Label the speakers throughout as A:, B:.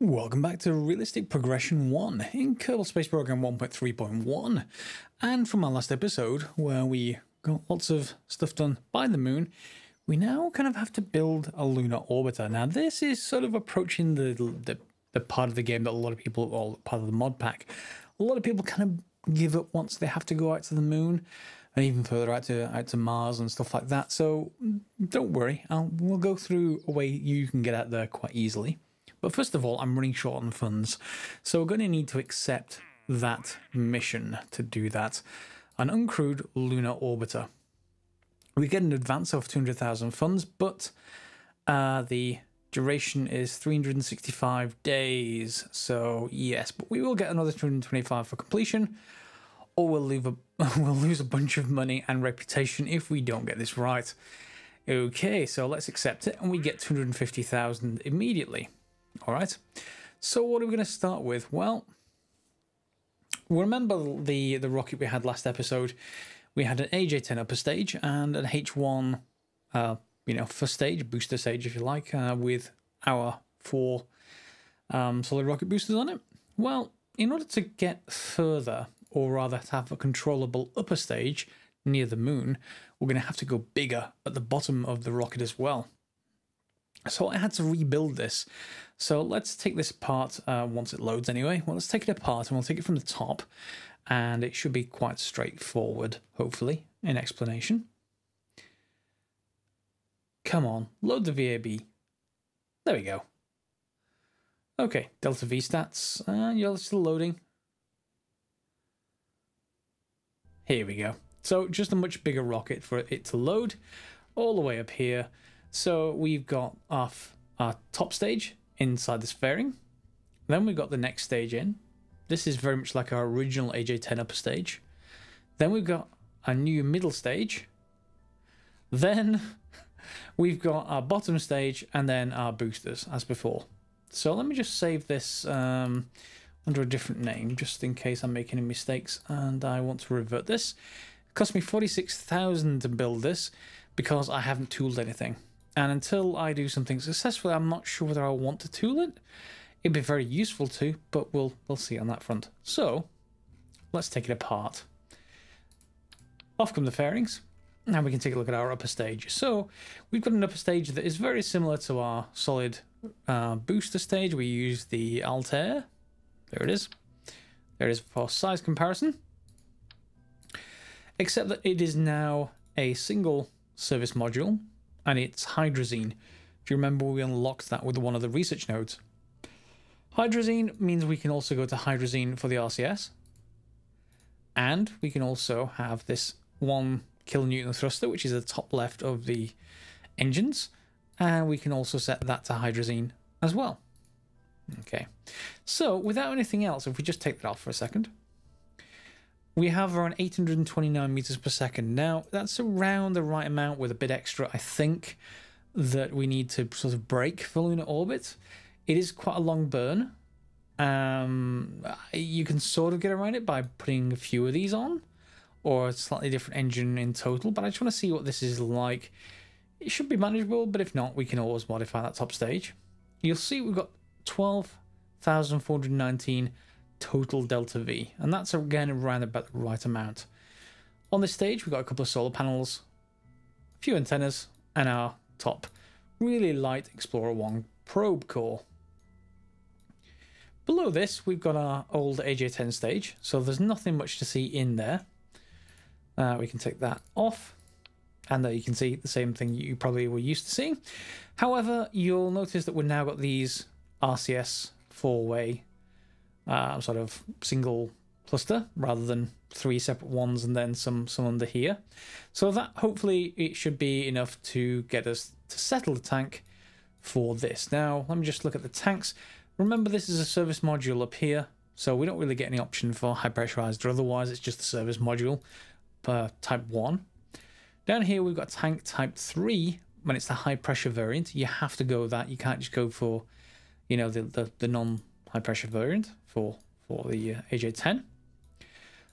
A: Welcome back to Realistic Progression 1 in Kerbal Space Program 1.3.1. And from our last episode, where we got lots of stuff done by the moon, we now kind of have to build a lunar orbiter. Now, this is sort of approaching the part of the game that a lot of people, or part of the mod pack, a lot of people kind of give up once they have to go out to the moon, and even further out to Mars and stuff like that. So don't worry, we'll go through a way you can get out there quite easily. But first of all, I'm running short on funds, so we're going to need to accept that mission to do that. An uncrewed lunar orbiter. We get an advance of 200,000 funds, but the duration is 365 days. So yes, but we will get another 225 for completion, or we'll lose a bunch of money and reputation if we don't get this right. Okay, so let's accept it, and we get 250,000 immediately. All right, so what are we going to start with? Well, remember the rocket we had last episode. We had an AJ-10 upper stage and an H1, first stage, booster stage, if you like, with our 4 solid rocket boosters on it. Well, in order to get further, or rather to have a controllable upper stage near the moon, we're going to have to go bigger at the bottom of the rocket as well. So I had to rebuild this. So let's take this apart once it loads anyway. Well, let's take it apart and we'll take it from the top. And it should be quite straightforward, hopefully, in explanation. Come on, load the VAB. There we go. Okay, Delta V stats. You're still loading. Here we go. So just a much bigger rocket for it to load all the way up here. So we've got our top stage inside this fairing. Then we've got the next stage in. This is very much like our original AJ-10 upper stage. Then we've got a new middle stage. Then we've got our bottom stage and then our boosters as before. So let me just save this under a different name just in case I'm making any mistakes and I want to revert this. It cost me 46,000 to build this because I haven't tooled anything. And until I do something successfully, I'm not sure whether I want to tool it. It'd be very useful to, but we'll see on that front. So let's take it apart. Off come the fairings. Now we can take a look at our upper stage. So we've got an upper stage that is very similar to our solid booster stage. We use the Altair. There it is. There it is for size comparison. Except that it is now a single service module. And it's hydrazine. If you remember, we unlocked that with one of the research nodes. Hydrazine means we can also go to hydrazine for the RCS. And we can also have this 1 kilonewton thruster, which is the top left of the engines. And we can also set that to hydrazine as well. Okay. So without anything else, if we just take that off for a second, we have around 829 meters per second. Now, that's around the right amount with a bit extra, I think, that we need to sort of break for lunar orbit. It is quite a long burn. You can sort of get around it by putting a few of these on, or a slightly different engine in total, but I just want to see what this is like. It should be manageable, but if not, we can always modify that top stage. You'll see we've got 12,419 total delta V, and that's again around about the right amount. On this stage we've got a couple of solar panels, a few antennas, and our top really light Explorer 1 probe core. Below this we've got our old AJ-10 stage, so there's nothing much to see in there. We can take that off, and there you can see the same thing you probably were used to seeing. However, you'll notice that we've now got these RCS 4-way sort of single cluster rather than 3 separate ones and then some under here. So that hopefully it should be enough to get us to settle the tank for this. Now let me just look at the tanks. Remember, this is a service module up here, so we don't really get any option for high pressurized or otherwise. It's just a service module per type 1. Down here we've got tank type 3. When it's the high pressure variant, you have to go with that. You can't just go for, you know, the non high pressure variant for the AJ-10.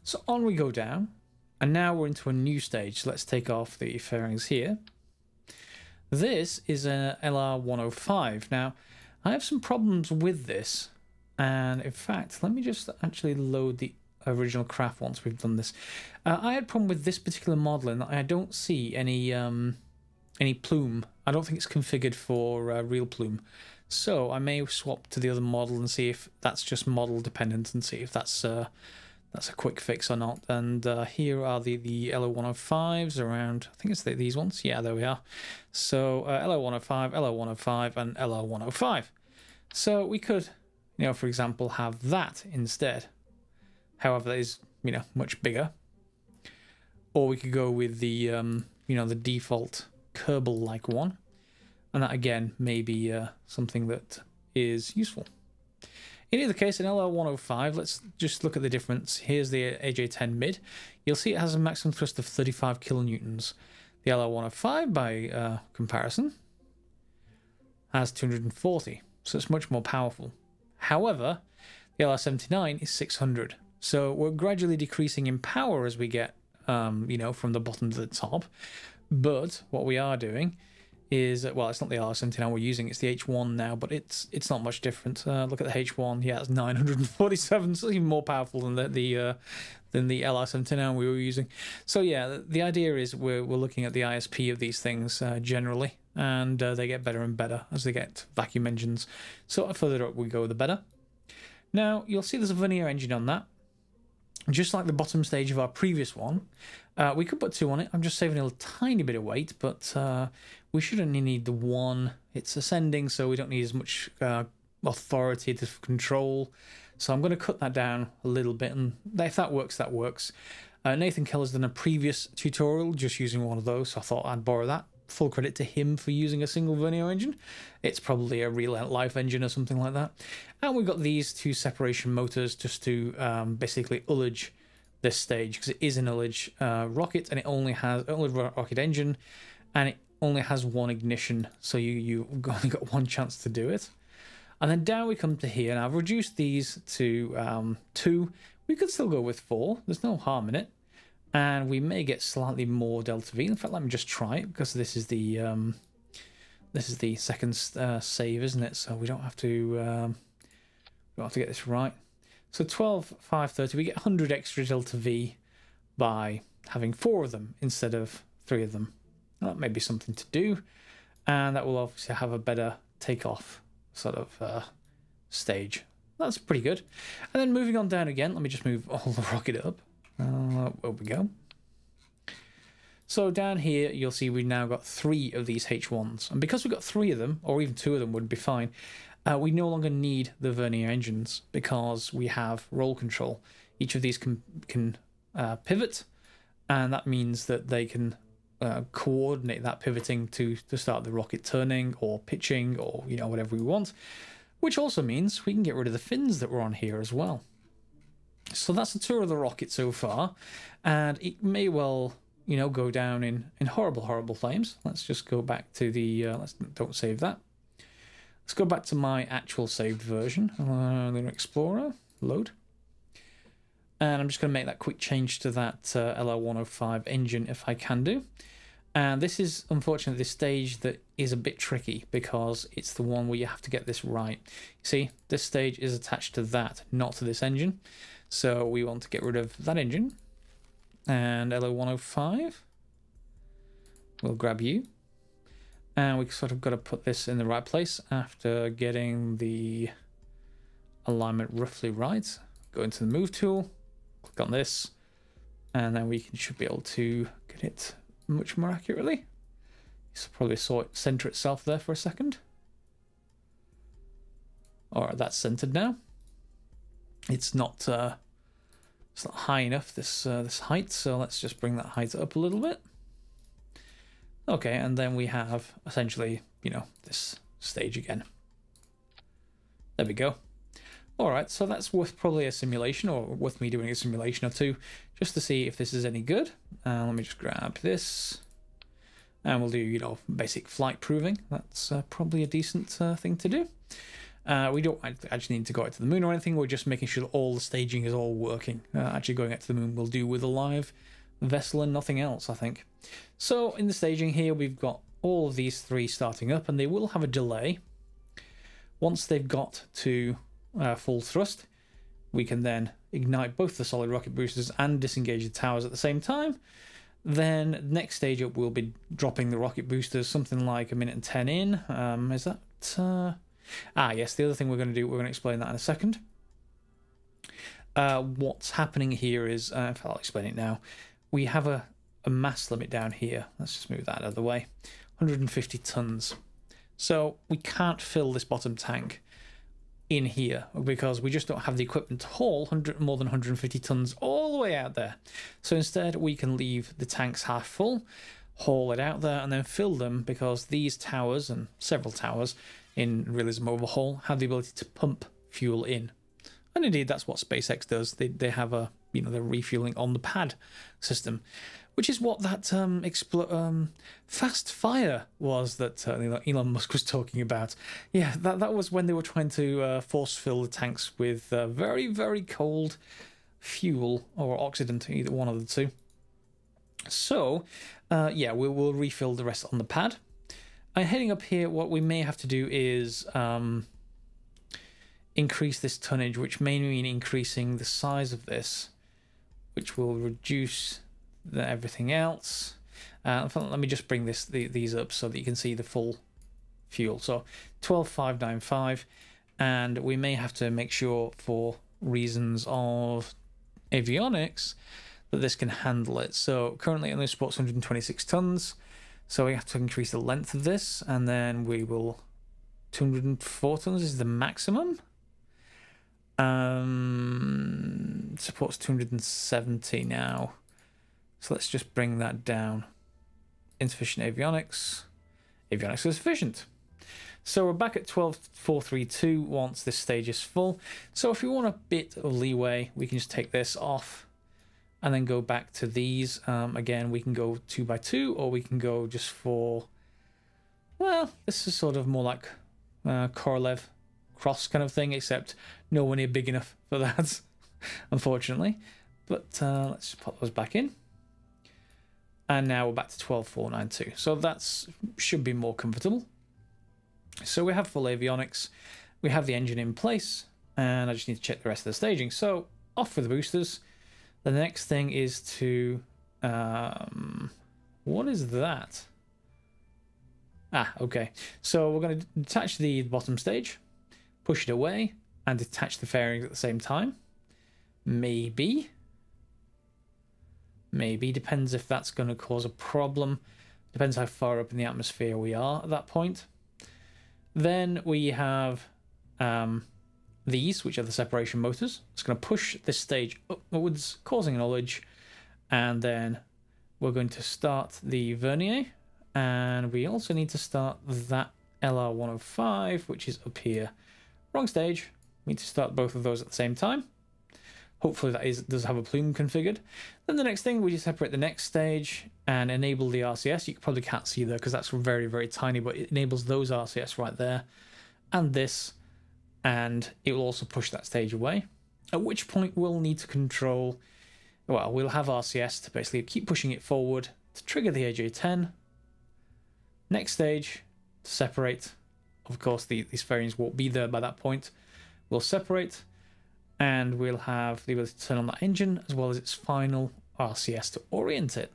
A: So on we go down, and now we're into a new stage. So let's take off the fairings here. This is a LR105. Now, I have some problems with this, and in fact, let me just actually load the original craft once we've done this. I had a problem with this particular model in that I don't see any plume. I don't think it's configured for real plume. So I may swap to the other model and see if that's just model dependent and see if that's a quick fix or not. And here are the LO105s around, I think it's these ones. Yeah, there we are. So LO105, LO105, and LO105. So we could, for example, have that instead. However, that is, much bigger. Or we could go with the, the default Kerbal-like one. And that, again, may be something that is useful. In either case, in LR105, let's just look at the difference. Here's the AJ10 mid. You'll see it has a maximum thrust of 35 kilonewtons. The LR105, by comparison, has 240, so it's much more powerful. However, the LR79 is 600, so we're gradually decreasing in power as we get, from the bottom to the top. But what we are doing is, well, it's not the LR79 we're using, it's the H1 now, but it's not much different. Look at the H1, yeah, it's 947, so it's even more powerful than the LR79 we were using. So yeah, the idea is we're looking at the ISP of these things generally, and they get better and better as they get vacuum engines. So the further up we go, the better. Now, you'll see there's a vernier engine on that. Just like the bottom stage of our previous one, we could put 2 on it. I'm just saving a tiny bit of weight, but we should only need the 1. It's ascending, so we don't need as much authority to control. So I'm going to cut that down a little bit, and if that works, that works. Nathan Keller's done a previous tutorial just using one of those, so I thought I'd borrow that. Full credit to him for using a single vernier engine. It's probably a real life engine or something like that. And we've got these 2 separation motors just to basically ullage this stage, because it is an ullage rocket, and it only has rocket engine, and it only has 1 ignition, so you've only got 1 chance to do it. And then down we come to here, and I've reduced these to 2. We could still go with 4. There's no harm in it. And we may get slightly more delta V. In fact, let me just try it, because this is the second save, isn't it? So we don't have to get this right. So 12, 5, 30. We get 100 extra delta V by having 4 of them instead of 3 of them. That may be something to do, and that will obviously have a better takeoff sort of stage. That's pretty good. And then moving on down again, let me just move all the rocket up. There we go. So down here, you'll see we've now got 3 of these H1s. And because we've got 3 of them, or even 2 of them would be fine, we no longer need the vernier engines because we have roll control. Each of these can pivot, and that means that they can coordinate that pivoting to start the rocket turning or pitching or, whatever we want. Which also means we can get rid of the fins that were on here as well. So that's a tour of the rocket so far, and it may well, go down in horrible, horrible flames. Let's just go back to the, don't save that. Let's go back to my actual saved version, Lunar Explorer, load. And I'm just going to make that quick change to that LR105 engine if I can do. And this is, unfortunately, this stage that is a bit tricky because it's the one where you have to get this right. You see, this stage is attached to that, not to this engine. So we want to get rid of that engine. And LO105, we'll grab you. And we sort of got to put this in the right place after getting the alignment roughly right. Go into the move tool, click on this, and then we should be able to get it much more accurately. So probably saw it center itself there for a second. Alright, that's centered now. It's not high enough, this height, so let's just bring that height up a little bit. Okay, and then we have essentially, this stage again. There we go. Alright, so that's worth probably a simulation, or worth me doing a simulation or 2, just to see if this is any good. Let me just grab this, and we'll do, basic flight proving. That's probably a decent thing to do. We don't actually need to go out to the moon or anything, we're just making sure that all the staging is all working. Actually going out to the moon will do with a live vessel and nothing else, I think. So in the staging here, we've got all of these 3 starting up, and they will have a delay. Once they've got to full thrust, we can then ignite both the solid rocket boosters and disengage the towers at the same time. Then next stage up, we'll be dropping the rocket boosters something like 1:10 in. Is that... yes, the other thing we're going to do, we're going to explain that in a second. What's happening here is, in fact, I'll explain it now. We have a mass limit down here. Let's just move that out of the way. 150 tons. So we can't fill this bottom tank in here because we just don't have the equipment to haul more than 150 tons all the way out there. So instead we can leave the tanks half full, haul it out there, and then fill them, because these towers and several towers in Realism Overhaul have the ability to pump fuel in. And indeed that's what SpaceX does. They have a, you know, they're refueling on the pad system, which is what that fast fire was that Elon Musk was talking about. Yeah, that was when they were trying to force fill the tanks with very, very cold fuel or oxidant, either one of the two. So, yeah, we'll refill the rest on the pad. And heading up here, what we may have to do is increase this tonnage, which may mean increasing the size of this, which will reduce everything else. Let me just bring these up so that you can see the full fuel. So 12,595, and we may have to make sure, for reasons of avionics, that this can handle it. So currently it only supports 126 tons, so we have to increase the length of this, and then we will 204 tons is the maximum. Supports 270 now. So let's just bring that down. Insufficient avionics. Avionics is sufficient. So we're back at 12,432 once this stage is full. So if we want a bit of leeway, we can just take this off and then go back to these. Again, we can go 2x2, or we can go just for, well, this is sort of more like Korolev cross kind of thing, except nowhere near big enough for that, unfortunately. But let's just put those back in. And now we're back to 12,492. So that should be more comfortable. So we have full avionics. We have the engine in place. And I just need to check the rest of the staging. So off with the boosters. The next thing is to... what is that? Ah, okay. So we're going to detach the bottom stage, push it away, and detach the fairings at the same time. Maybe, depends if that's going to cause a problem. Depends how far up in the atmosphere we are at that point. Then we have these, which are the separation motors. It's going to push this stage upwards, causing an ullage, and then we're going to start the vernier, and we also need to start that LR105, which is up here. Wrong stage. We need to start both of those at the same time. Hopefully that does have a plume configured. Then the next thing, we just separate the next stage and enable the RCS. You probably can't see there because that's very, very tiny, but it enables those RCS right there and this, and it will also push that stage away. At which point we'll need to control, well, we'll have RCS to basically keep pushing it forward to trigger the AJ-10. Next stage, to separate. Of course, these fairings won't be there by that point. We'll separate, and we'll have the ability to turn on that engine as well as its final RCS to orient it.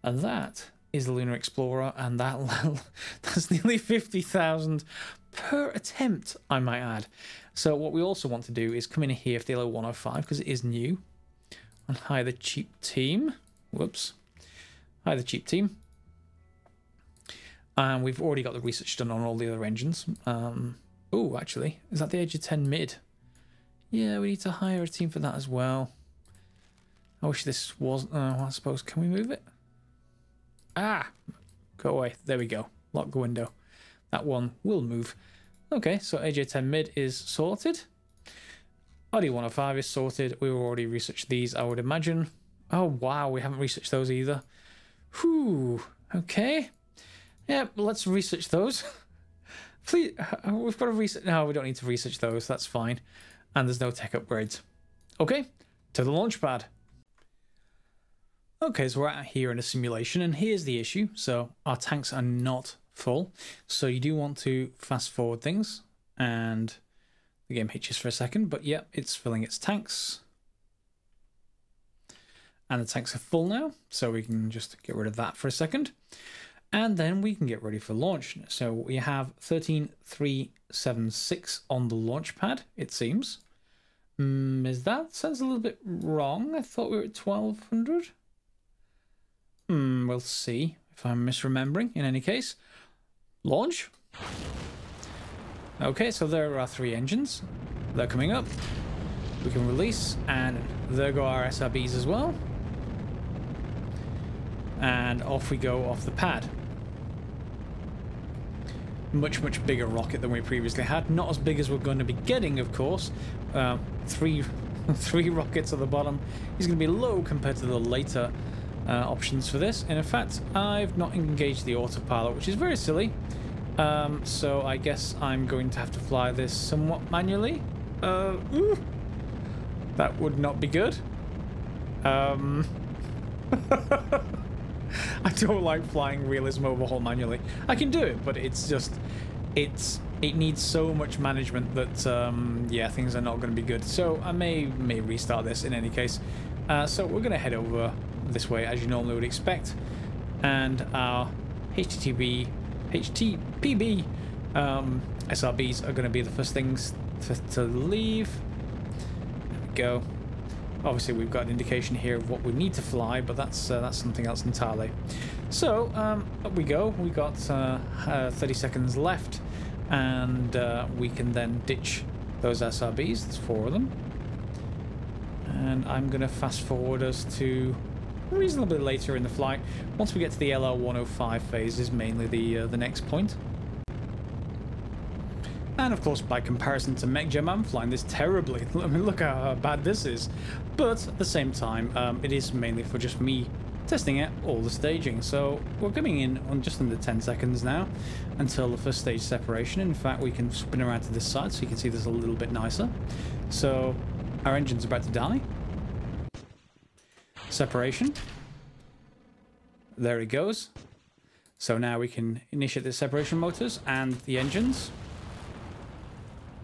A: And that is the Lunar Explorer, and that's nearly 50,000 per attempt, I might add. So what we also want to do is come in here for the LO105, because it is new, and hire the cheap team. Whoops. Hire the cheap team. And we've already got the research done on all the other engines. Oh, actually, is that the AJ-10 mid? Yeah, we need to hire a team for that as well. I wish this wasn't... I suppose, can we move it? Ah! Go away. There we go. Lock the window. That one will move. Okay, so AJ-10 mid is sorted. RD-105 is sorted. We've already researched these, I would imagine. Oh, wow, we haven't researched those either. Whew. Okay. Yeah, let's research those. Please, we've got to research... No, we don't need to research those. That's fine. And there's no tech upgrades. Okay, to the launch pad. Okay, so we're out here in a simulation, and here's the issue. So our tanks are not full. So you do want to fast forward things. and the game hitches for a second, but yeah, it's filling its tanks. And the tanks are full now, so we can just get rid of that for a second. And then we can get ready for launch. So we have 13,376 on the launch pad, it seems. Is that? Sounds a little bit wrong. I thought we were at 1,200. We'll see if I'm misremembering. In any case, launch. Okay, so there are 3 engines. They're coming up. We can release, and there go our SRBs as well. And off we go off the pad. Much bigger rocket than we previously had. Not as big as we're going to be getting, of course. Three rockets at the bottom is going to be low compared to the later options for this. And in fact, I've not engaged the autopilot, which is very silly. So I guess I'm going to have to fly this somewhat manually. That would not be good. I don't like flying Realism Overhaul manually. I can do it, but it's just it needs so much management that yeah, things are not going to be good. So I may restart this in any case. So we're going to head over this way as you normally would expect, and our HTPB SRBs are going to be the first things to leave. There we go. Obviously, we've got an indication here of what we need to fly, but that's something else entirely. So up we go. We got 30 seconds left, and we can then ditch those SRBs. There's 4 of them, and I'm going to fast forward us to reasonably later in the flight. Once we get to the LR105 phase, is mainly the next point. And of course, by comparison to MechGem, I'm flying this terribly. I mean, look how bad this is. But at the same time, it is mainly for just me testing out all the staging. So we're coming in on just under 10 seconds now until the first stage separation. In fact, we can spin around to this side so you can see this a little bit nicer. So our engine's about to die. Separation. There it goes. So now we can initiate the separation motors and the engines.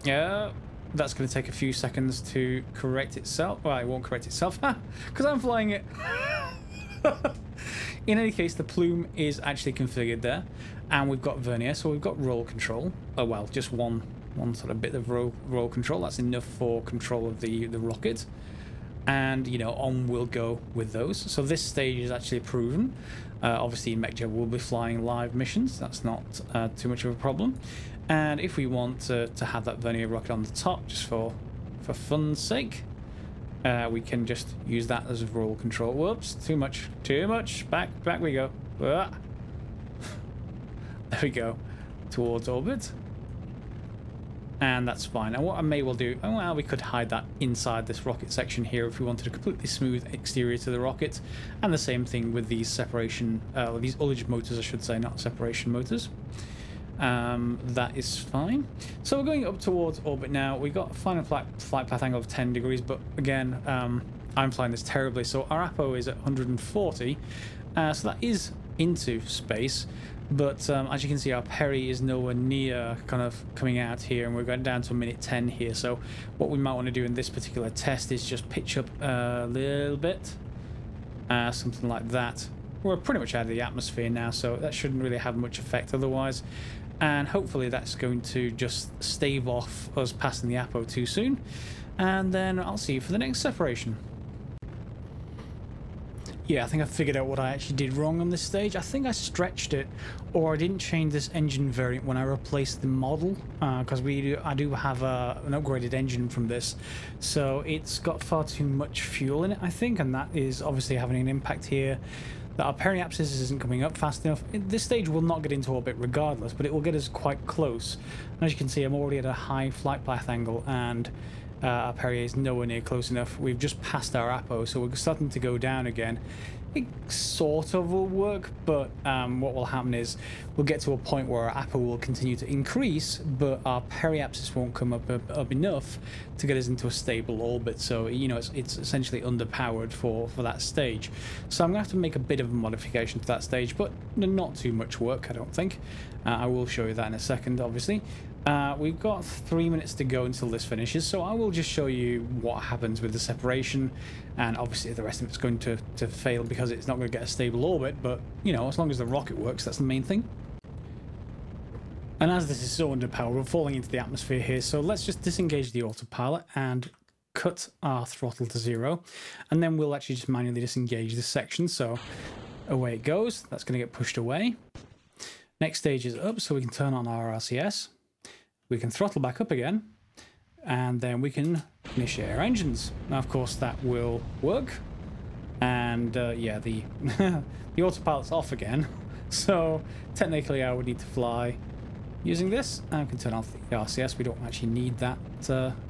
A: Yeah, that's going to take a few seconds to correct itself. Well, it won't correct itself, because I'm flying it. In any case, the plume is actually configured there, and we've got vernier, so we've got roll control. Oh well, just one sort of bit of roll control. That's enough for control of the rocket, and you know, on we'll go with those. So this stage is actually proven. Obviously, in MechJet we'll be flying live missions. That's not too much of a problem. And if we want to have that vernier rocket on the top, just for fun's sake, we can just use that as a roll control. Whoops, too much. Back we go. There we go, towards orbit. And that's fine. And what I may well do, well, we could hide that inside this rocket section here if we wanted a completely smooth exterior to the rocket. And the same thing with these separation, these ullage motors, I should say, not separation motors. That is fine. So we're going up towards orbit now. We got a final flight path angle of 10 degrees, but again, I'm flying this terribly. So our APO is at 140, so that is into space. But as you can see, our Perry is nowhere near kind of coming out here, and we're going down to a minute 10 here. So what we might want to do in this particular test is just pitch up a little bit, something like that. We're pretty much out of the atmosphere now, so that shouldn't really have much effect otherwise. And hopefully that's going to just stave off us passing the APO too soon. And then I'll see you for the next separation. Yeah, I think I figured out what I actually did wrong on this stage. I think I stretched it, or I didn't change this engine variant when I replaced the model, because I do have an upgraded engine from this, so it's got far too much fuel in it, I think, and that is obviously having an impact here. That our periapsis isn't coming up fast enough. This stage will not get into orbit regardless, but it will get us quite close. And as you can see, I'm already at a high flight path angle, and our Perrier is nowhere near close enough. We've just passed our APO, so we're starting to go down again. It sort of will work, but what will happen is we'll get to a point where our APO will continue to increase, but our periapsis won't come up enough to get us into a stable orbit. So, you know, it's essentially underpowered for that stage. So I'm going to have to make a bit of a modification to that stage, but not too much work, I don't think. I will show you that in a second, obviously. We've got 3 minutes to go until this finishes, so I will just show you what happens with the separation, and obviously the rest of it's going to fail because it's not going to get a stable orbit, but, you know, as long as the rocket works, that's the main thing. And as this is so underpowered, we're falling into the atmosphere here, so let's just disengage the autopilot and cut our throttle to 0, and then we'll actually just manually disengage this section, so away it goes. That's going to get pushed away. Next stage is up, so we can turn on our RCS. We can throttle back up again, and then we can initiate our engines. Now, of course, that will work, and yeah, the the autopilot's off again, so technically I would need to fly using this. And we can turn off the RCS. We don't actually need that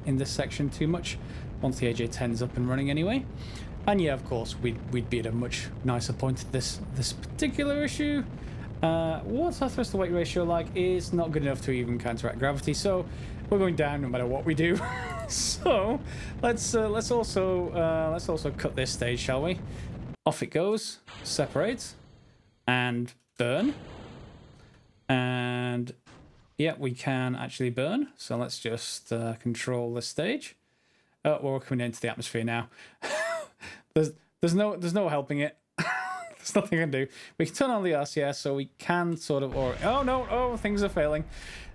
A: in this section too much once the AJ10's up and running anyway. And yeah, of course, we'd be at a much nicer point at this particular issue. What's our thrust to weight ratio like is not good enough to even counteract gravity, so we're going down no matter what we do. So let's also cut this stage, shall we? Off it goes, separate, and burn. And yeah, we can actually burn. So let's just control this stage. Oh, we're coming into the atmosphere now. there's no helping it. There's nothing I can do. We can turn on the RCS so we can sort of... oh, no. Oh, things are failing.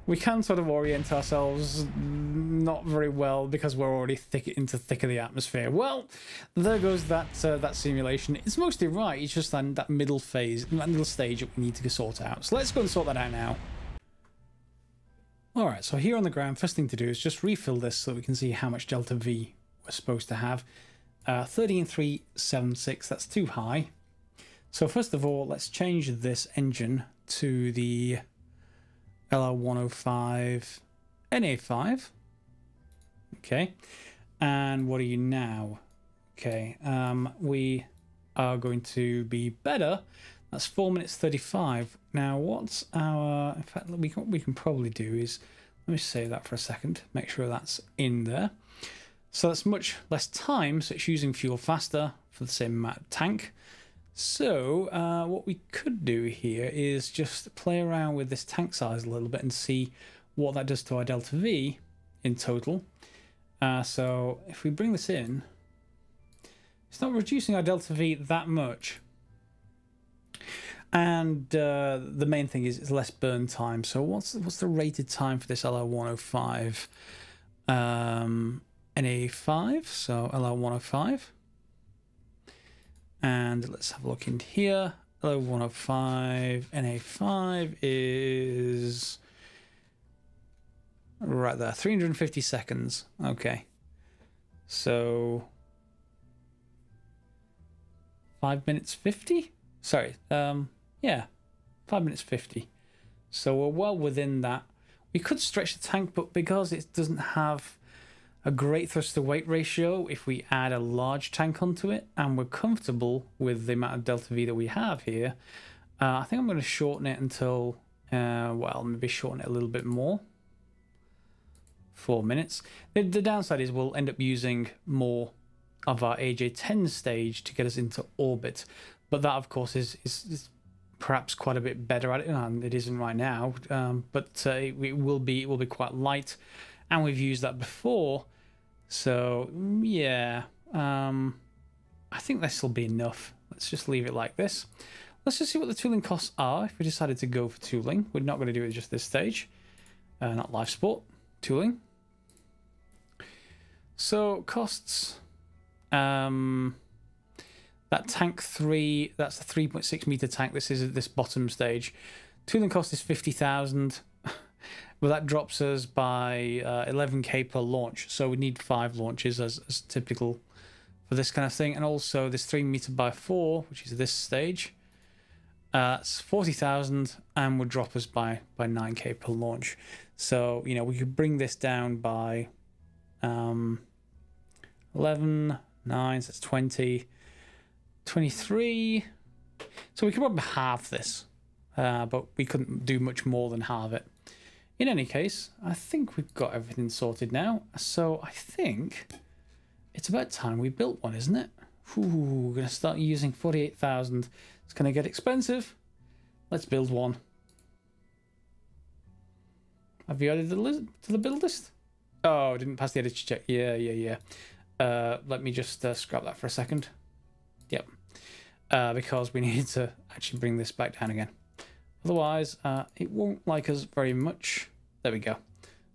A: We can sort of orient ourselves not very well because we're already into thick of the atmosphere. Well, there goes that simulation. It's mostly right. It's just that middle phase, that middle stage that we need to sort out. So let's go and sort that out now. All right, so here on the ground, first thing to do is just refill this so that we can see how much delta V we're supposed to have. 13,376, that's too high. So first of all, let's change this engine to the LR105 NA5. Okay, and what are you now? Okay, we are going to be better. That's 4 minutes 35. Now, what's our... In fact, we can probably do is... Let me save that for a second. Make sure that's in there. So that's much less time, so it's using fuel faster for the same amount of tank. So what we could do here is just play around with this tank size a little bit and see what that does to our delta V in total. So if we bring this in, it's not reducing our delta V that much. And the main thing is it's less burn time. So what's the rated time for this LR105 NA5? So LR105. And let's have a look in here. LR105 NA5 is right there, 350 seconds. Okay. So 5 minutes 50? Sorry, yeah, 5 minutes 50. So we're well within that. We could stretch the tank, but because it doesn't have a great thrust to weight ratio, if we add a large tank onto it and we're comfortable with the amount of delta V that we have here, I think I'm going to shorten it until, well, maybe shorten it a little bit more. 4 minutes. The downside is we'll end up using more of our AJ10 stage to get us into orbit. But that, of course, is perhaps quite a bit better at it. It isn't right now, but it will be quite light, and we've used that before. So yeah, I think this will be enough. Let's just leave it like this. Let's just see what the tooling costs are. If we decided to go for tooling, we're not going to do it just this stage. Not life support, tooling. So costs. That tank 3, that's a 3.6 meter tank. This is at this bottom stage. Tooling cost is 50,000. Well, that drops us by 11k per launch. So we need 5 launches as typical for this kind of thing. And also this 3 meter by 4, which is this stage. That's 40,000 and would drop us by 9k per launch. So, you know, we could bring this down by 11, 9, so that's 20. 23. So we could probably halve this, but we couldn't do much more than halve it. In any case, I think we've got everything sorted now. So I think it's about time we built one, isn't it? Ooh, we're going to start using 48,000. It's going to get expensive. Let's build one. Have you added to the build list? Oh, I didn't pass the editor check. Yeah. Let me just scrap that for a second. Yep. Because we need to actually bring this back down again. Otherwise, it won't like us very much. There we go.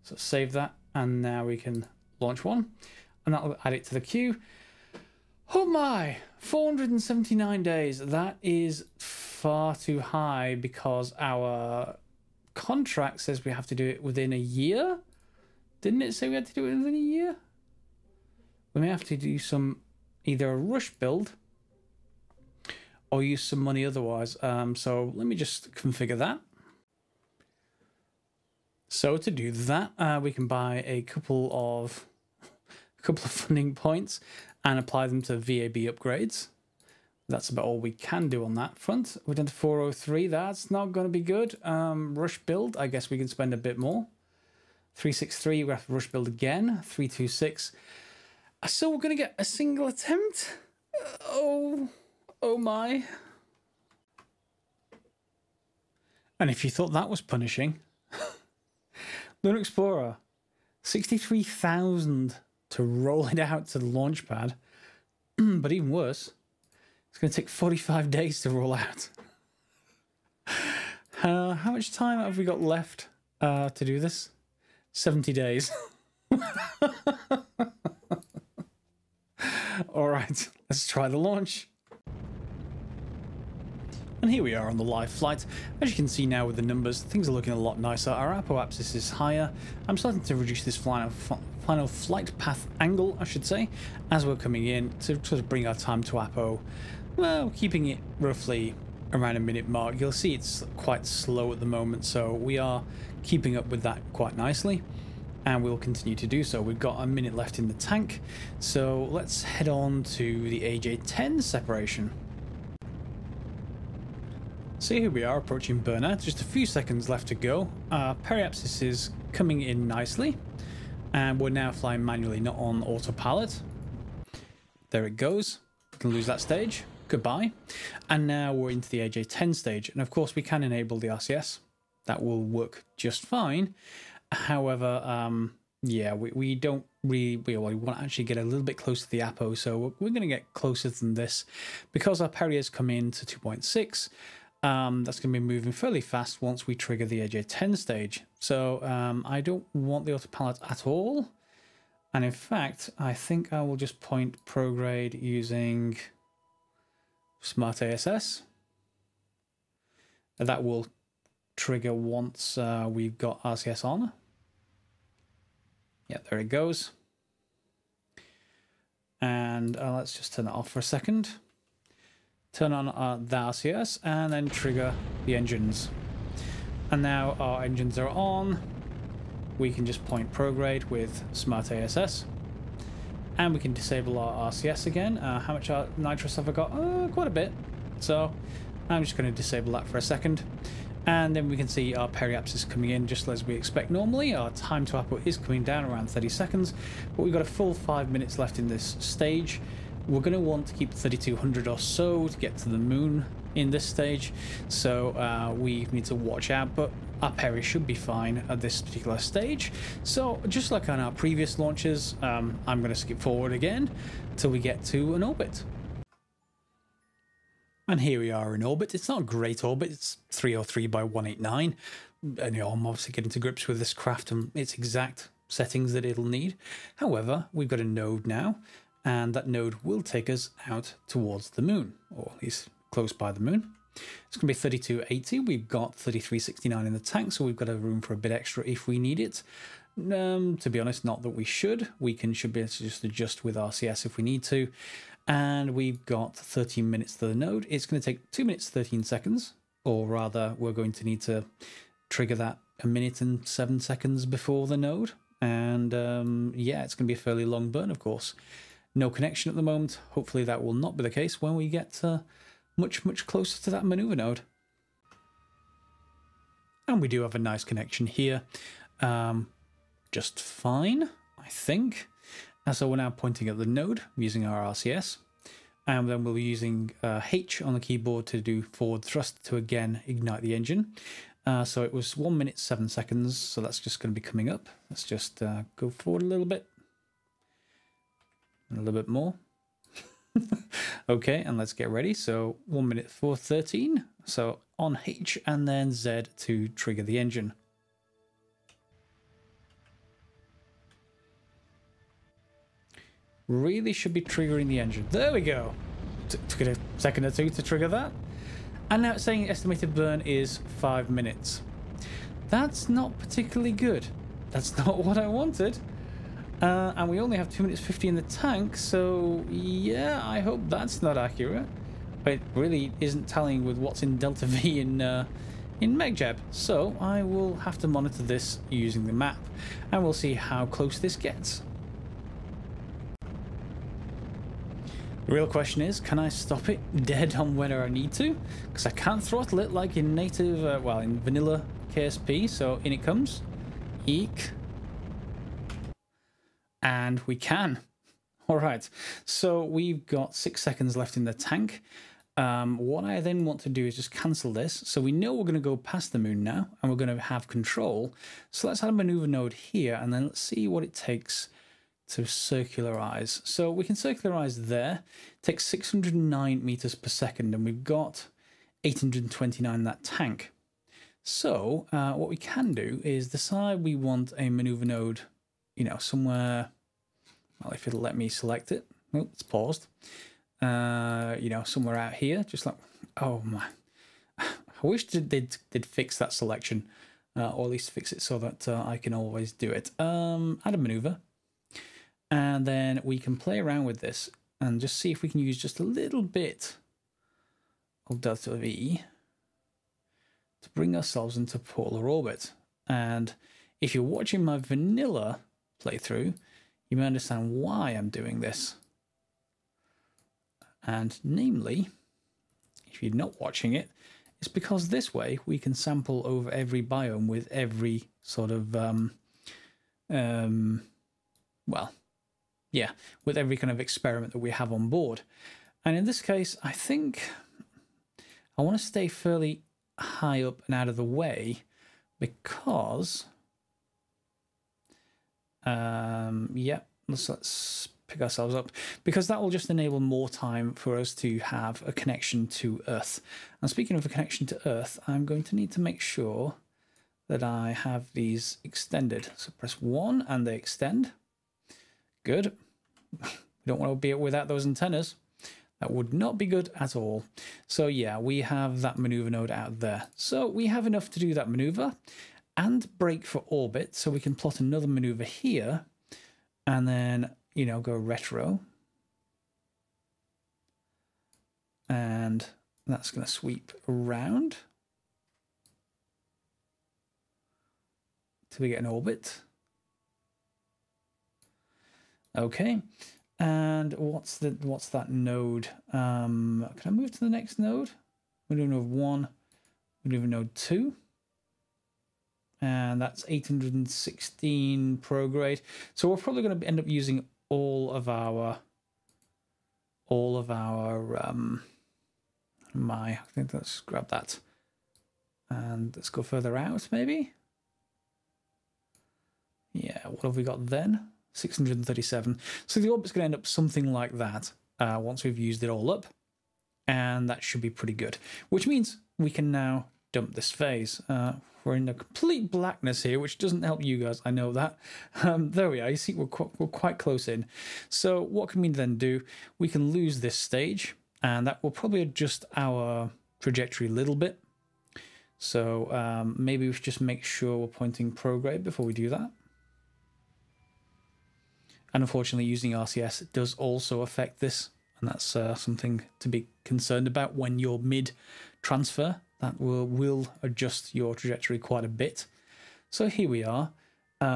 A: So save that, and now we can launch one, and that'll add it to the queue. Oh my, 479 days. That is far too high because our contract says we have to do it within a year. Didn't it say we had to do it within a year? We may have to do some, either a rush build or use some money otherwise. So let me just configure that. So to do that, we can buy a couple of funding points and apply them to VAB upgrades. That's about all we can do on that front. We're down to 403. That's not going to be good. Rush build, I guess we can spend a bit more. 363, we have to rush build again. 326. So we're going to get a single attempt? Oh my. And if you thought that was punishing, Lunar Explorer, 63,000 to roll it out to the launch pad. But even worse, it's going to take 45 days to roll out. How much time have we got left to do this? 70 days. All right, let's try the launch. And here we are on the live flight. As you can see now with the numbers, things are looking a lot nicer. Our apoapsis is higher. I'm starting to reduce this final flight path angle, I should say, as we're coming in to sort of bring our time to apo. Well, keeping it roughly around a minute mark. You'll see it's quite slow at the moment, so we are keeping up with that quite nicely, and we'll continue to do so. We've got a minute left in the tank, so let's head on to the AJ10 separation. So here we are approaching burnout, just a few seconds left to go. Our periapsis is coming in nicely, and we're now flying manually, not on autopilot. There it goes. We can lose that stage. Goodbye. And now we're into the AJ10 stage, and of course we can enable the RCS. That will work just fine. However, yeah, we don't really, we want to actually get a little bit closer to the apo, so we're going to get closer than this because our peri has come in to 2.6. That's going to be moving fairly fast once we trigger the AJ10 stage. So I don't want the autopilot at all. And in fact, I think I will just point prograde using Smart ASS. That will trigger once we've got RCS on. Yeah, there it goes. And let's just turn it off for a second. Turn on the RCS and then trigger the engines. And now our engines are on. We can just point prograde with Smart ASS. And we can disable our RCS again. How much nitrous have I got? Quite a bit. So I'm just going to disable that for a second. And then we can see our periapsis coming in just as we expect normally. Our time to apo is coming down around 30 seconds. But we've got a full 5 minutes left in this stage. We're going to want to keep 3200 or so to get to the moon in this stage, so we need to watch out, but our peri should be fine at this particular stage. So just like on our previous launches, I'm going to skip forward again till we get to an orbit. And here we are in orbit. It's not a great orbit, it's 303 by 189, and I'm obviously getting to grips with this craft and its exact settings that it'll need. However, we've got a node now, and that node will take us out towards the moon, or at least close by the moon. It's going to be 3280. We've got 3369 in the tank, so we've got a room for a bit extra if we need it. To be honest, not that we should. We should be able to just adjust with RCS if we need to. And we've got 13 minutes to the node. It's going to take 2 minutes 13 seconds, or rather, we're going to need to trigger that 1 minute and 7 seconds before the node. And yeah, it's going to be a fairly long burn, of course. No connection at the moment. Hopefully that will not be the case when we get much closer to that maneuver node. And we do have a nice connection here. Just fine, I think. And so we're now pointing at the node using our RCS. And then we'll be using H on the keyboard to do forward thrust to again ignite the engine. So it was 1 minute 7 seconds, so that's just going to be coming up. Let's just go forward a little bit. A little bit more. Okay, and let's get ready. So 1 minute 4:13. So on H and then Z to trigger the engine. Really should be triggering the engine. There we go. Took it a second or two to trigger that. And now it's saying estimated burn is 5 minutes. That's not particularly good. That's not what I wanted. And we only have 2 minutes 50 in the tank, so yeah, I hope that's not accurate. But it really isn't tallying with what's in Delta V in MechJeb. So I will have to monitor this using the map, and we'll see how close this gets. The real question is, can I stop it dead on where I need to? Because I can't throttle it like in native, well, in vanilla KSP. So in it comes. Eek. And we can. All right. So we've got 6 seconds left in the tank. What I then want to do is just cancel this. So we know we're going to go past the moon now, and we're going to have control. So let's add a maneuver node here, and then let's see what it takes to circularize. So we can circularize there. It takes 609 meters per second, and we've got 829 in that tank. So what we can do is decide we want a maneuver node, you know, somewhere, well, if it'll let me select it. Oh, it's paused. You know, somewhere out here, just like, oh my, I wish they'd fix that selection, or at least fix it so that I can always do it. Add a maneuver. And then we can play around with this and just see if we can use just a little bit of Delta V to bring ourselves into polar orbit. And if you're watching my vanilla playthrough, you may understand why I'm doing this. And namely, if you're not watching it, it's because this way we can sample over every biome with every sort of, well, yeah, with every kind of experiment that we have on board. And in this case, I think I want to stay fairly high up and out of the way because, yeah, let's pick ourselves up, because that will just enable more time for us to have a connection to Earth. And speaking of a connection to Earth, I'm going to need to make sure that I have these extended. So press 1 and they extend. Good. We don't want to be without those antennas. That would not be good at all. So yeah, we have that maneuver node out there. So we have enough to do that maneuver and brake for orbit. So we can plot another maneuver here and then, you know, go retro. And that's going to sweep around till we get an orbit. Okay, and what's that node? Can I move to the next node? Maneuver node 1, maneuver node 2, and that's 816 prograde. So we're probably going to end up using all of our I think let's grab that and let's go further out maybe. Yeah, what have we got then? 637. So the orbit's going to end up something like that once we've used it all up, and that should be pretty good, which means we can now dump this phase. We're in a complete blackness here, which doesn't help you guys, I know that. There we are, you see we're quite close in. So what can we then do? We can lose this stage, and that will probably adjust our trajectory a little bit. So maybe we should just make sure we're pointing prograde before we do that. And unfortunately, using RCS does also affect this, and that's something to be concerned about when you're mid-transfer. That will adjust your trajectory quite a bit. So here we are.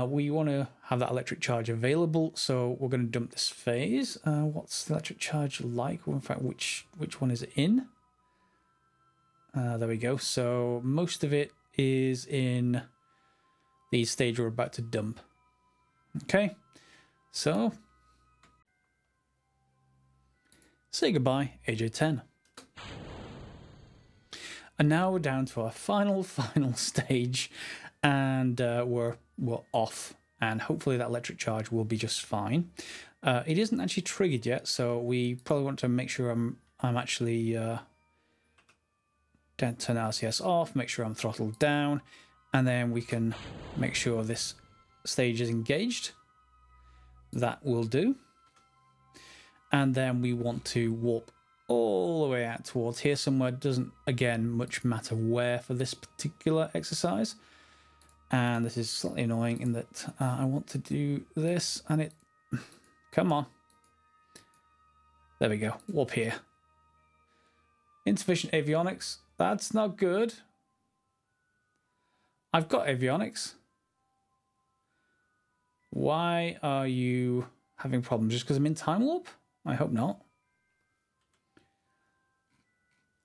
A: We want to have that electric charge available, so we're going to dump this phase. What's the electric charge like? Well, in fact, which one is it in? There we go. So most of it is in the stage we're about to dump. Okay. So, say goodbye, AJ10. And now we're down to our final stage, and we're off. And hopefully that electric charge will be just fine. It isn't actually triggered yet, so we probably want to make sure I'm actually turn RCS off, make sure I'm throttled down, and then we can make sure this stage is engaged. That will do. And then we want to warp all the way out towards here somewhere. Doesn't, again, much matter where for this particular exercise. And this is slightly annoying in that I want to do this, and it... Come on. There we go. Warp here. Insufficient avionics. That's not good. I've got avionics. Why are you having problems? Just because I'm in time warp? I hope not.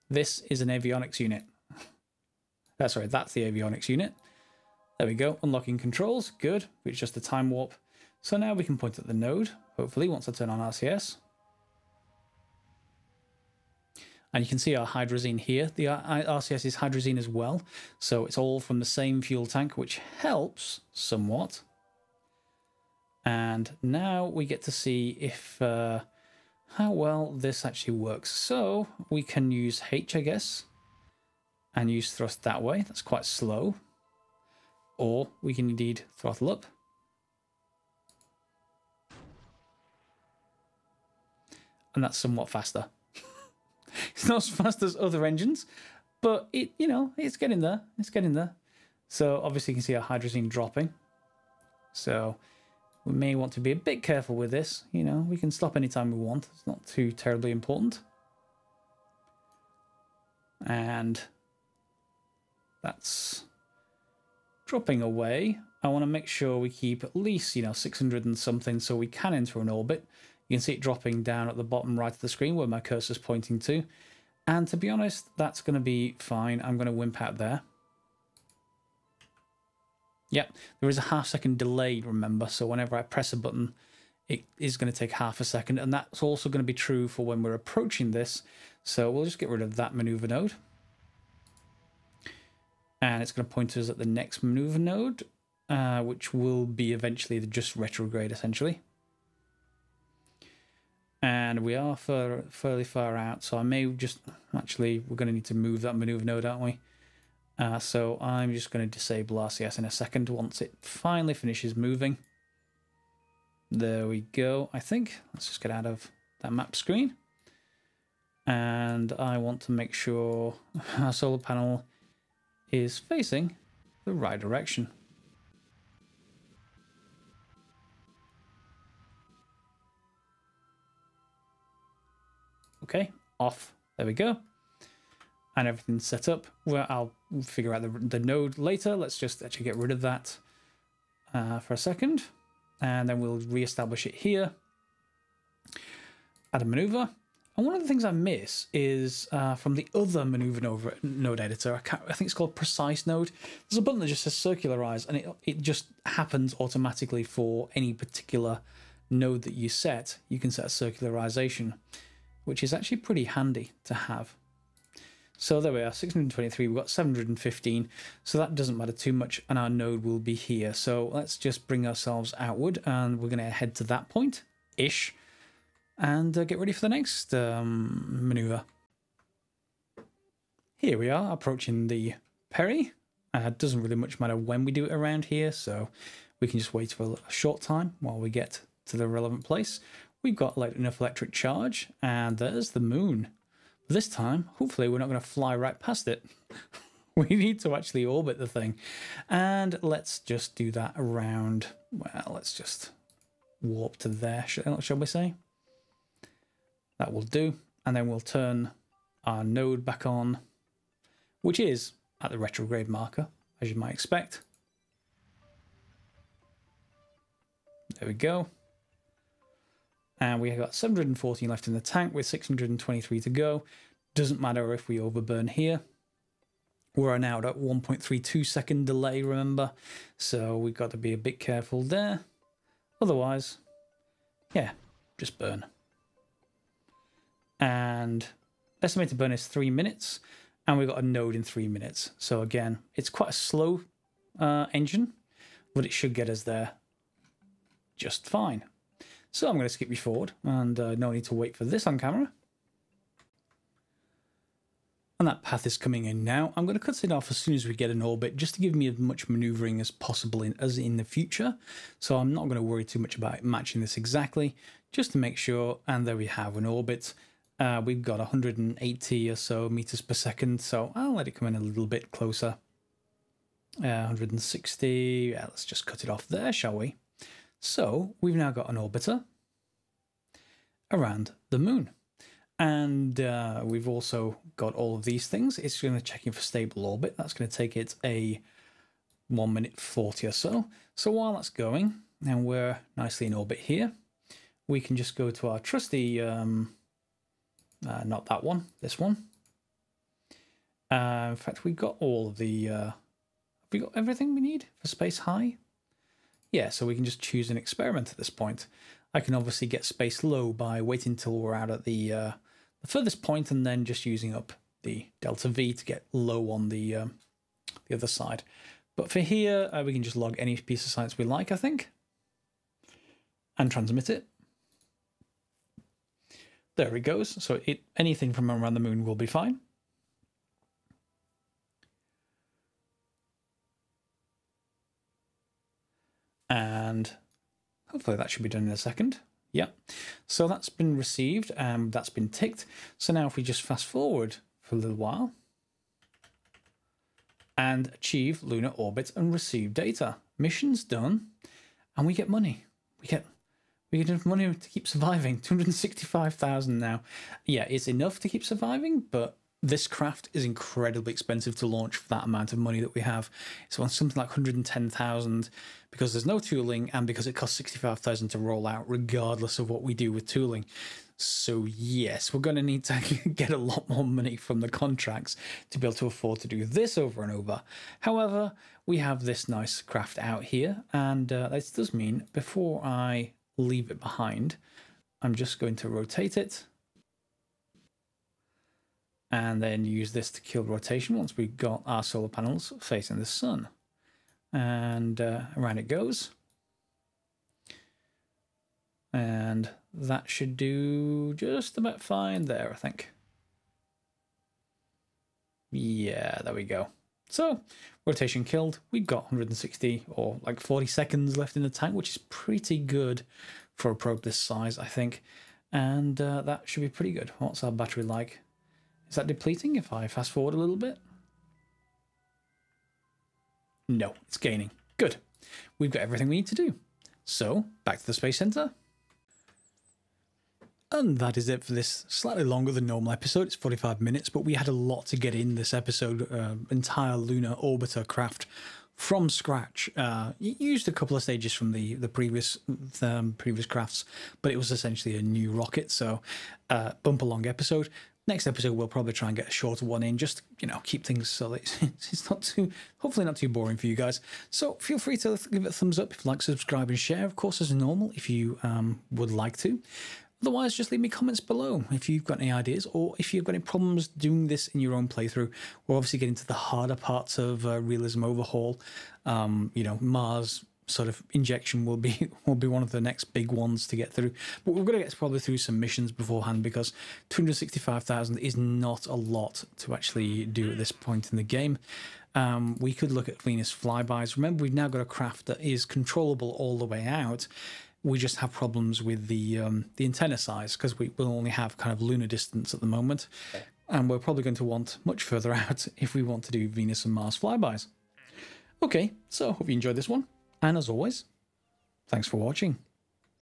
A: This is an avionics unit. That's right, that's the avionics unit. There we go. Unlocking controls. Good. It's just the time warp. So now we can point at the node, hopefully, once I turn on RCS. And you can see our hydrazine here. The RCS is hydrazine as well. So it's all from the same fuel tank, which helps somewhat. And now we get to see if how well this actually works. So we can use H, I guess, and use thrust that way. That's quite slow. Or we can indeed throttle up. And that's somewhat faster. It's not as fast as other engines, but it, you know, it's getting there. It's getting there. So obviously you can see our hydrazine dropping. So we may want to be a bit careful with this. You know, we can stop anytime we want. It's not too terribly important. And that's dropping away. I want to make sure we keep at least, you know, 600 and something so we can enter an orbit. You can see it dropping down at the bottom right of the screen where my cursor's pointing to. And to be honest, that's going to be fine. I'm going to wimp out there. Yep, there is a half-second delay, remember. So whenever I press a button, it is going to take half a second. And that's also going to be true for when we're approaching this. So we'll just get rid of that maneuver node. And it's going to point us at the next maneuver node, which will be eventually just retrograde, essentially. And we are fairly far out, so I may just... Actually, we're going to need to move that maneuver node, aren't we? So I'm just going to disable RCS in a second once it finally finishes moving. There we go, I think. Let's just get out of that map screen. And I want to make sure our solar panel is facing the right direction. Okay, off. There we go. And everything's set up. Well, I'll figure out the node later. Let's just actually get rid of that for a second. And then we'll reestablish it here. Add a maneuver. And one of the things I miss is from the other maneuver node editor, I think it's called Precise Node. There's a button that just says Circularize, and it just happens automatically for any particular node that you set. You can set a circularization, which is actually pretty handy to have. So there we are, 623, we've got 715, so that doesn't matter too much, and our node will be here. So let's just bring ourselves outward, and we're going to head to that point-ish, and get ready for the next maneuver. Here we are, approaching the Perry. It doesn't really much matter when we do it around here, so we can just wait for a short time while we get to the relevant place. We've got enough electric charge, and there's the moon. This time, hopefully, we're not going to fly right past it. We need to actually orbit the thing. And let's just do that around, well, let's just warp to there, shall we say? That will do. And then we'll turn our node back on, which is at the retrograde marker, as you might expect. There we go. And we have got 714 left in the tank with 623 to go. Doesn't matter if we overburn here. We're now at 1.32 second delay, remember? So we've got to be a bit careful there. Otherwise, yeah, just burn. And estimated burn is 3 minutes. and we've got a node in 3 minutes. So again, it's quite a slow engine, but it should get us there just fine. So I'm going to skip you forward, and no need to wait for this on camera. And that path is coming in now. I'm going to cut it off as soon as we get an orbit, just to give me as much maneuvering as possible in the future. So I'm not going to worry too much about matching this exactly, just to make sure. And there we have an orbit. We've got 180 or so meters per second, so I'll let it come in a little bit closer. 160, yeah, let's just cut it off there, shall we? So we've now got an orbiter around the moon. And we've also got all of these things. It's going to check in for stable orbit. That's going to take it a 1 minute 40 or so. So while that's going, and we're nicely in orbit here, we can just go to our trusty, not that one, this one. In fact, we've got all of the, have we got everything we need for space high? Yeah, so we can just choose an experiment at this point. I can obviously get space low by waiting until we're out at the furthest point and then just using up the delta V to get low on the other side. But for here, we can just log any piece of science we like, I think, and transmit it. There it goes. So anything from around the moon will be fine. And hopefully that should be done in a second. Yeah, so that's been received and that's been ticked. So now if we just fast forward for a little while and achieve lunar orbit and receive data, mission's done, and we get money. We get enough money to keep surviving. 265,000 now. Yeah, it's enough to keep surviving, but this craft is incredibly expensive to launch for that amount of money that we have. It's on something like 110,000 because there's no tooling and because it costs 65,000 to roll out regardless of what we do with tooling. So yes, we're going to need to get a lot more money from the contracts to be able to afford to do this over and over. However, we have this nice craft out here, and this does mean before I leave it behind, I'm just going to rotate it and then use this to kill rotation once we've got our solar panels facing the sun. And around it goes. And that should do just about fine there, I think. Yeah, there we go. So, rotation killed. We've got 160 or like 40 seconds left in the tank, which is pretty good for a probe this size, I think. And that should be pretty good. What's our battery like? Is that depleting if I fast forward a little bit? No, it's gaining. Good. We've got everything we need to do. So, back to the Space Center. And that is it for this slightly longer than normal episode. It's 45 minutes, but we had a lot to get in this episode. Entire Lunar Orbiter craft from scratch. Used a couple of stages from the previous crafts, but it was essentially a new rocket. So, bump along episode. Next episode, we'll probably try and get a shorter one in, just, you know, keep things so that it's not too, hopefully not too boring for you guys. So feel free to give it a thumbs up if you like, subscribe and share, of course, as normal, if you would like to. Otherwise, just leave me comments below if you've got any ideas or if you've got any problems doing this in your own playthrough. We're obviously getting to the harder parts of Realism Overhaul. You know, Mars sort of injection will be one of the next big ones to get through, but we're going to get probably through some missions beforehand because 265,000 is not a lot to actually do at this point in the game. We could look at Venus flybys. Remember, we've now got a craft that is controllable all the way out. We just have problems with the antenna size because we will only have kind of lunar distance at the moment, and we're probably going to want much further out if we want to do Venus and Mars flybys. Okay, so hope you enjoyed this one. And as always, thanks for watching.